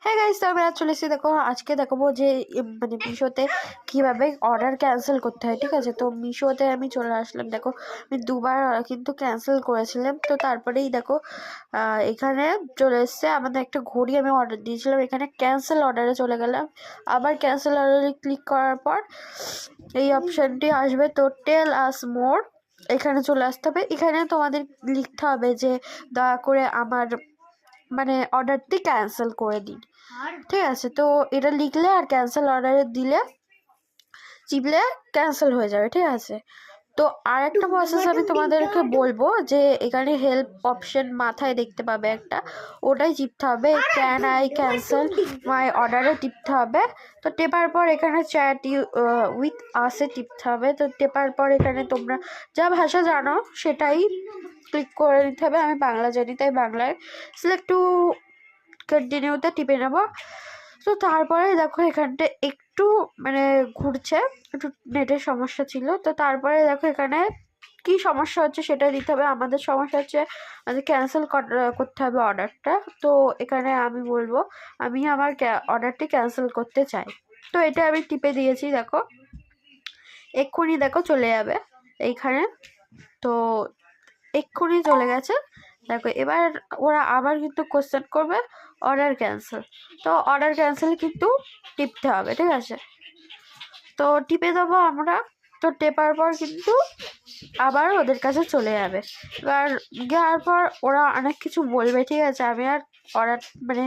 হ্যাঁ গাইস, তো আমি আজ চলে এসেছি। দেখো আজকে দেখাবো যে মানে মিশোতে কিভাবে অর্ডার ক্যান্সেল করতে হয়। ঠিক আছে, তো মিশোতে আমি চলে আসলাম। দেখো আমি দুবার কিন্তু ক্যান্সেল করেছিলাম, তো তারপরেই দেখো এখানে চলে এসছে আমাদের একটা ঘড়ি। আমি অর্ডার দিয়েছিলাম, এখানে ক্যান্সেল অর্ডারে চলে গেলাম। আবার ক্যান্সেল অর্ডারে ক্লিক করার পর এই অপশানটি আসবে, তো টেল আস মোর। এখানে চলে আসতে হবে। এখানে তোমাদের লিখতে হবে যে দয়া করে আমার মানে অর্ডারটি ক্যান্সেল করে দিন। ঠিক আছে, তো এটা লিখলে আর ক্যান্সেল অর্ডারে দিলে চিপলে ক্যান্সেল হয়ে যাবে। ঠিক আছে, তো আর একটা প্রসেস আমি তোমাদেরকে বলবো যে এখানে হেল্প অপশন মাথায় দেখতে পাবে একটা, ওটাই টিপতে হবে। ক্যান আই ক্যান্সেল মাই অর্ডারে টিপতে হবে। তো টেপার পর এখানে চ্যাট উইথ আসে টিপতে হবে। তো টেপার পর এখানে তোমরা যা ভাষা জানো সেটাই ক্লিক করে নিতে হবে। আমি বাংলা জানি তাই বাংলায় সিলেক্ট টু কন্টিনিউতে টিপে নেব। তো তারপরে দেখো এখানটা একটু মানে ঘুরছে, একটু নেটের সমস্যা ছিল। তো তারপরে দেখো এখানে কি সমস্যা হচ্ছে সেটা দিতে হবে। আমাদের সমস্যা হচ্ছে আমাদের ক্যান্সেল করতে হবে অর্ডারটা। তো এখানে আমি বলবো আমি আমার অর্ডারটি ক্যান্সেল করতে চাই। তো এটা আমি টিপে দিয়েছি, দেখো এক্ষুনি দেখো চলে যাবে এইখানে। তো এক্ষুনি চলে গেছে। দেখো এবার ওরা আবার কিন্তু কোশ্চেন করবে অর্ডার ক্যান্সেল। তো অর্ডার ক্যান্সেল কিন্তু টিপতে হবে। ঠিক আছে, তো টিপে দেবো আমরা। তো টেপার পর কিন্তু আবার ওদের কাছে চলে যাবে। এবার যাওয়ার পর ওরা অনেক কিছু বলবে। ঠিক আছে, আমি আর অর্ডার মানে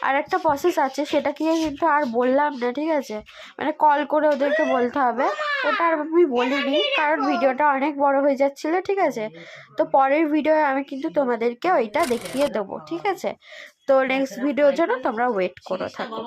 আর একটা প্রসেস আছে, সেটা কি কিন্তু আর বললাম না। ঠিক আছে, মানে কল করে ওদেরকে বলতে হবে। ওটা আর আমি বলিনি কারণ ভিডিওটা অনেক বড় হয়ে যাচ্ছিলো। ঠিক আছে, তো পরের ভিডিও আমি কিন্তু তোমাদেরকে ওইটা দেখিয়ে দেবো। ঠিক আছে, তো নেক্সট ভিডিওর জন্য তোমরা ওয়েট করো থাকো।